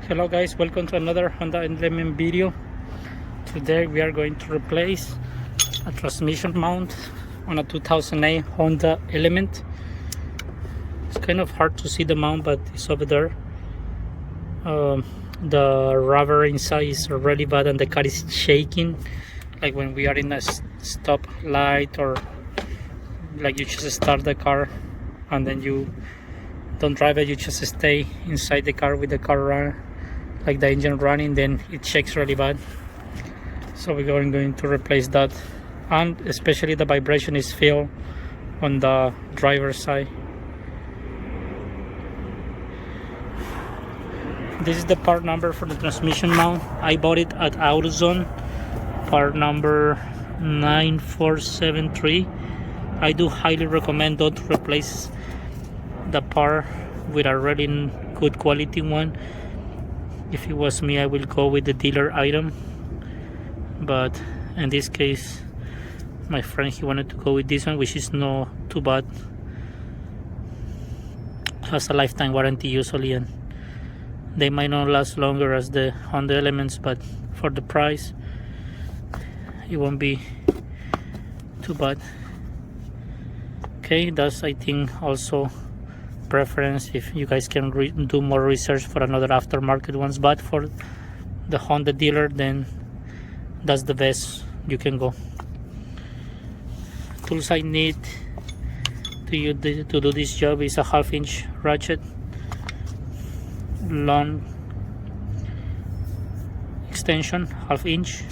Hello guys, welcome to another Honda Element video. Today we are going to replace a transmission mount on a 2008 Honda Element. It's kind of hard to see the mount, but it's over there. The rubber inside is really bad and the car is shaking, like when we are in a stop light, or like you just start the car and then you don't drive it, you just stay inside the car with the car run, like the engine running, then it shakes really bad. So we're going to replace that, and especially the vibration is feel on the driver's side. This is the part number for the transmission mount. I bought it at AutoZone, part number 9473. I do highly recommend don't replace the part with a really good quality one. If it was me, I will go with the dealer item, but in this case my friend, he wanted to go with this one, which is not too bad. Has a lifetime warranty usually, and they might not last longer as the Honda Elements, but for the price it won't be too bad. Okay, that's I think also preference if you guys can do more research for another aftermarket ones, but for the Honda dealer, then that's the best you can go. Tools I need to do this job is a 1/2 inch ratchet, long extension 1/2 inch,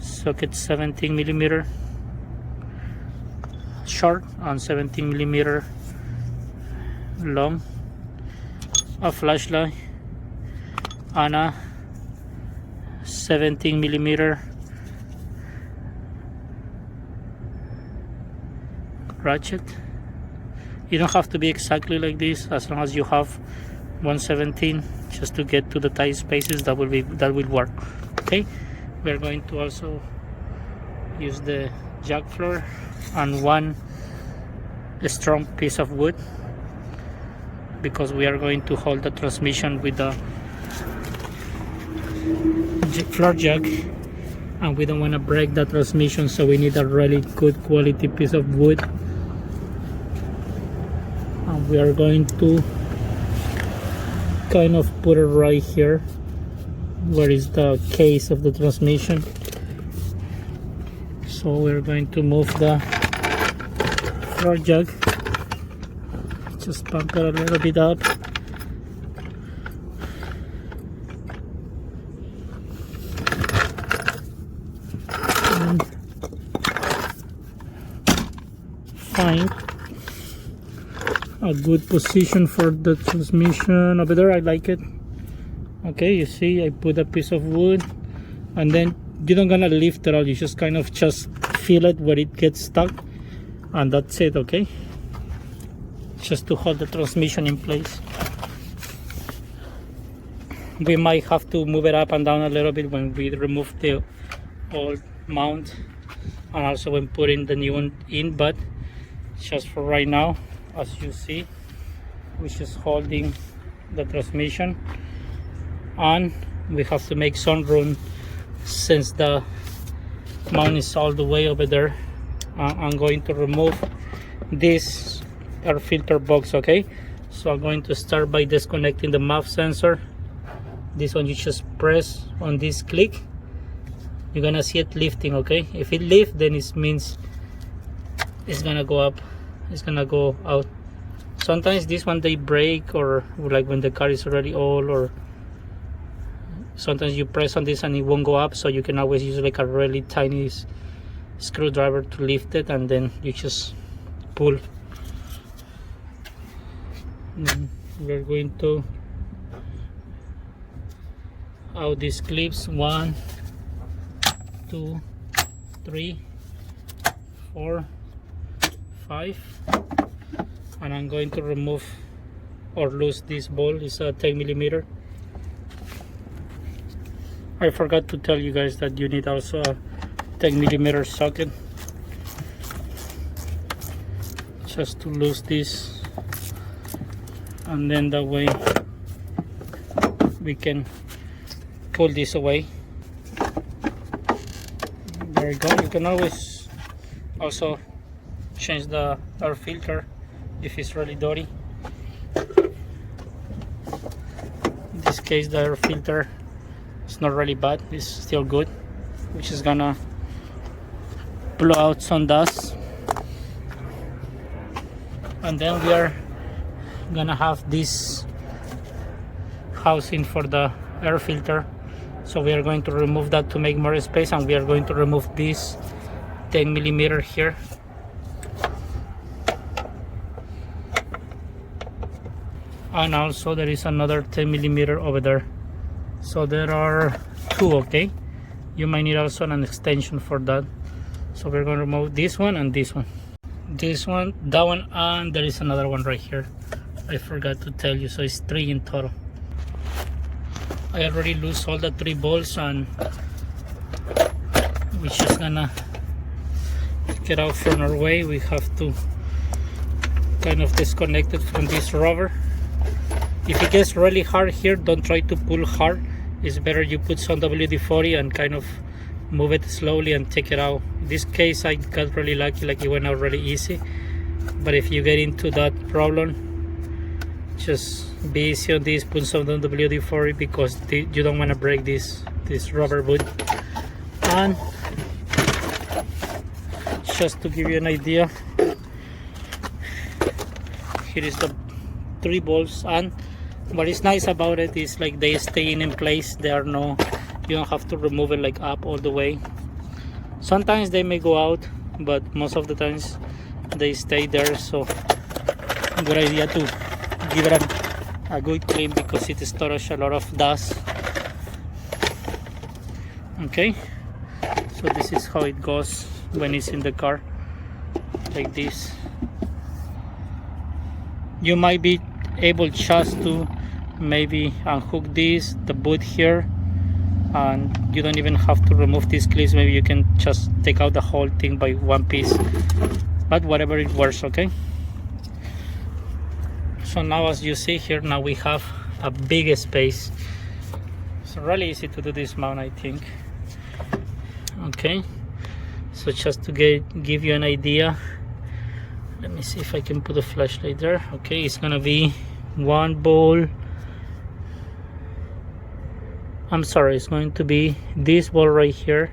socket 17 millimeter short and 17 millimeter long, a flashlight, and a 17 millimeter ratchet. You don't have to be exactly like this, as long as you have 117 just to get to the tight spaces, that will work. Okay, we are going to also use the jack floor and one strong piece of wood, because we are going to hold the transmission with the floor jack, and we don't want to break the transmission, so we need a really good quality piece of wood. And we are going to kind of put it right here where is the case of the transmission. So we're going to move the floor jack, just pump it a little bit up, and find a good position for the transmission over there. I like it. Okay, you see I put a piece of wood, and then you're not gonna lift it all, you just kind of just feel it where it gets stuck, and that's it. Okay, just to hold the transmission in place. We might have to move it up and down a little bit when we remove the old mount, and also when putting the new one in, but just for right now, as you see, we're just holding the transmission, and we have to make some room since the mount is all the way over there. I'm going to remove this air filter box. Okay, so I'm going to start by disconnecting the MAF sensor. This one, you just press on this click, you're gonna see it lifting. Okay, if it lifts, then it means it's gonna go up, it's gonna go out. Sometimes this one they break, or like when the car is already old, or sometimes you press on this and it won't go up, so you can always use like a really tiny screwdriver to lift it, and then you just pull. We're going to out these clips, 1 2 3 4 5, and I'm going to remove or lose this ball. It's a 10 millimeter. I forgot to tell you guys that you need also a 10 millimeter socket, just to lose this, and then that way we can pull this away. There you go. You can always also change the air filter if it's really dirty. In this case, the air filter is not really bad, it's still good, which is gonna blow out some dust. And then we are gonna have this housing for the air filter, so we are going to remove that to make more space, and we are going to remove this 10mm here. And also there is another 10mm over there, so there are two. Okay, you might need also an extension for that, so we're going to remove this one and this one, that one, and there is another one right here. I forgot to tell you, so it's 3 in total. I already loose all the 3 bolts, and we're just gonna get out from our way. We have to kind of disconnect it from this rubber. If it gets really hard here, don't try to pull hard. It's better you put some WD-40 and kind of move it slowly and take it out. In this case, I got really lucky, like it went out really easy. But if you get into that problem, just be easy on this, put some WD-40, because you don't want to break this rubber boot. And just to give you an idea, here is the 3 bolts, and what is nice about it is like they stay in place. They are no, you don't have to remove it like up all the way. Sometimes they may go out, but most of the times they stay there. So good idea to give it a good clean, because it stores a lot of dust. Okay, so this is how it goes when it's in the car, like this. You might be able just to maybe unhook the boot here, and you don't even have to remove these clips. Maybe you can just take out the whole thing by one piece, but whatever it works. Okay, so now as you see here, now we have a big space. It's really easy to do this mount, I think. Okay, so just to give you an idea, let me see if I can put a flashlight there. Okay, it's gonna be one ball. I'm sorry, it's going to be this ball right here,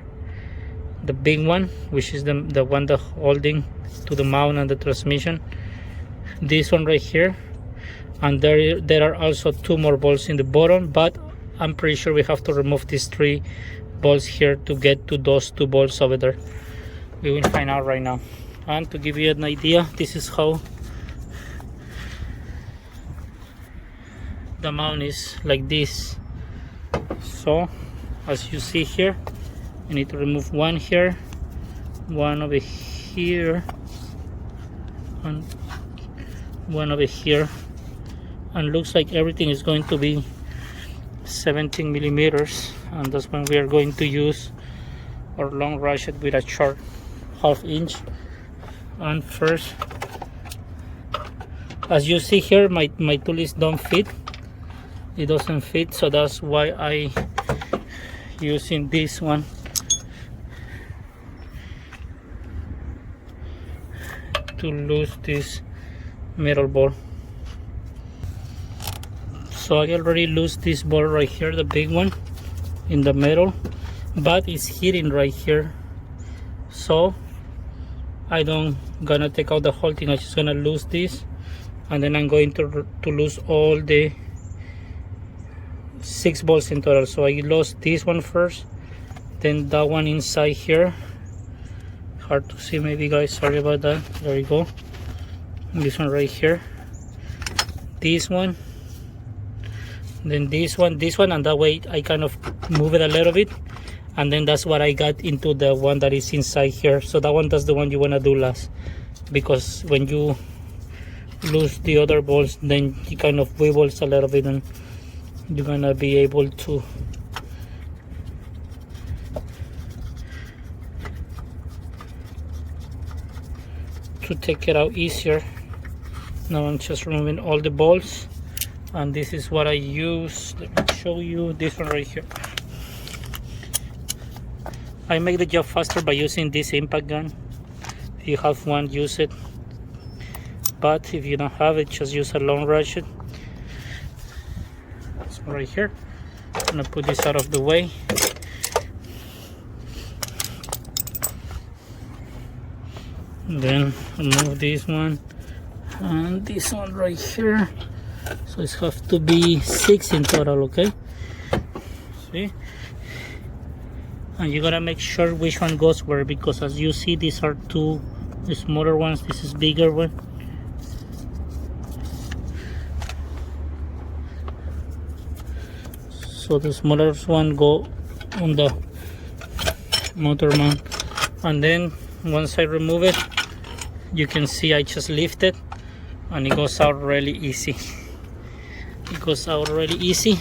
the big one, which is the one that holding to the mount and the transmission. This one right here, and there are also 2 more balls in the bottom, but I'm pretty sure we have to remove these 3 balls here to get to those 2 balls over there. We will find out right now. And to give you an idea, this is how the mount is, like this. So as you see here, you need to remove one here, one over here, and one over here, and looks like everything is going to be 17mm, and that's when we are going to use our long ratchet with a short 1/2 inch. And first, as you see here, my tool is don't fit, it doesn't fit, so that's why I using this one to lose this metal ball. So I already lose this ball right here, the big one in the middle, but it's hitting right here, so I don't gonna take out the whole thing. I'm just gonna lose this, and then I'm going to lose all the 6 balls in total. So I lost this one first, then that one inside here, hard to see maybe guys, sorry about that. There you go, this one right here, this one, then this one, and that way I kind of move it a little bit, and then that's what I got into the one that is inside here. So that one, that's the one you want to do last, because when you lose the other balls, then it kind of wibbles a little bit, and you're gonna be able to take it out easier. Now I'm just removing all the balls, And this is what I use. Let me show you this one right here. I make the job faster by using this impact gun. If you have one, use it, but if you don't have it, just use a long ratchet. So right here, I'm gonna put this out of the way. And then remove this one and this one right here. So it has to be 6 in total, okay? See? And you gotta make sure which one goes where, because as you see, these are two smaller ones. This is bigger one. So the smaller one go on the motor mount, and then once I remove it, you can see I just lift it and it goes out really easy. It goes out really easy.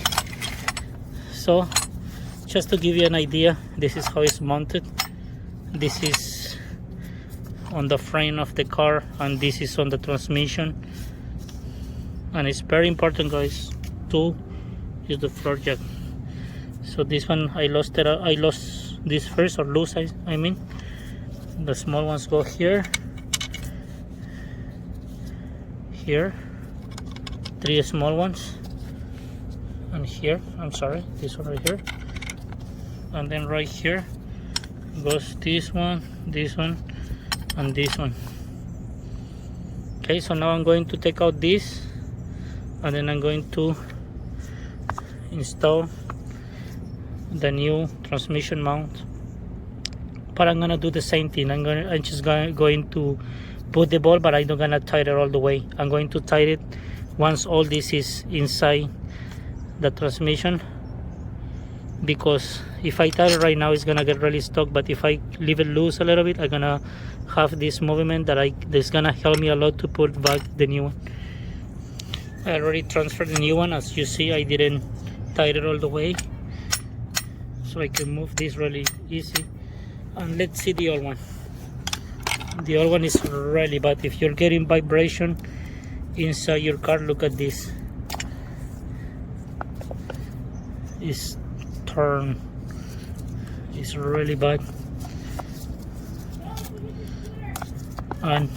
So just to give you an idea, this is how it's mounted. This is on the frame of the car and this is on the transmission. And it's very important, guys, to use the floor jack. So this one I lost it. I lost this first, or loose, I mean. The small ones go here, here, 3 small ones, and here, I'm sorry, this one right here, and then right here goes this one, and this one. Okay, so now I'm going to take out this, and then I'm going to install the new transmission mount. But I'm gonna do the same thing. I'm just going to put the ball, but I'm not gonna tie it all the way. I'm going to tie it once all this is inside the transmission, because if I tie it right now, it's gonna get really stuck. But if I leave it loose a little bit, I'm gonna have this movement that's gonna help me a lot to put back the new one. I already transferred the new one. As you see, I didn't tie it all the way, so I can move this really easy. And let's see the old one. The old one is really bad. If you're getting vibration inside your car, look at this. It's turned. It's really bad. And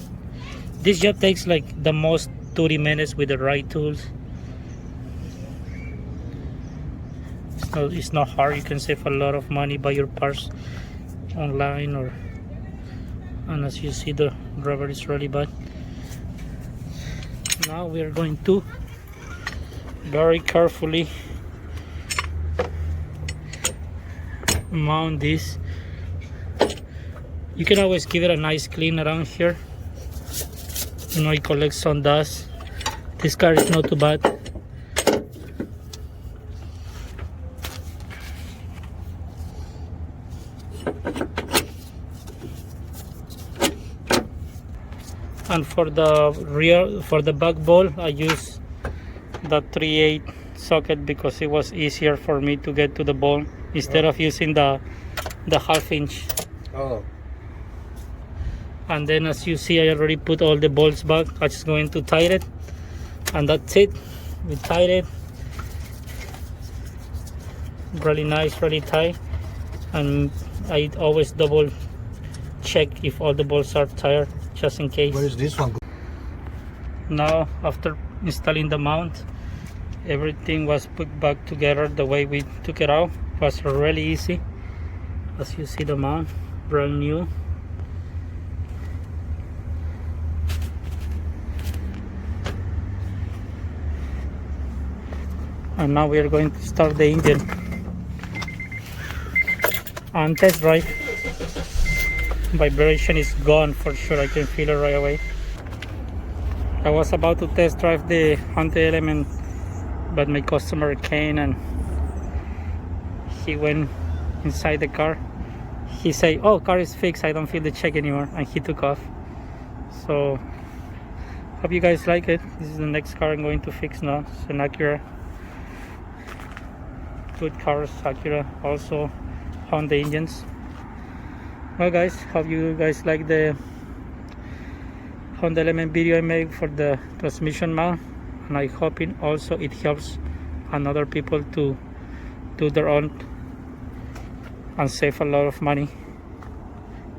this job takes like the most 30 minutes with the right tools. It's not hard. You can save a lot of money by your parts online, and as you see, the rubber is really bad. Now we are going to very carefully mount this. You can always give it a nice clean around here. You know, it collects some dust. This car is not too bad. And for the back ball, I use the 3/8 socket because it was easier for me to get to the ball instead of using the 1/2 inch. Oh. And then as you see, I already put all the bolts back. I'm just going to tie it, and that's it. We tied it really nice, really tight, and I always double check if all the bolts are tight, just in case. Where is this one? Now, after installing the mount, everything was put back together the way we took it out. It was really easy. As you see, the mount brand new. And now we are going to start the engine and test drive. Vibration is gone for sure. I can feel it right away. I was about to test drive the Hunter Element, but my customer came and he went inside the car. He said, "Oh, car is fixed, I don't feel the check anymore," and he took off. So hope you guys like it. This is the next car I'm going to fix now. It's an Acura. Good cars, Acura, also Honda engines. Well guys, hope you guys like the Honda Element video I made for the transmission mount. and I hoping also it helps another people to do their own and save a lot of money.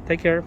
Take care.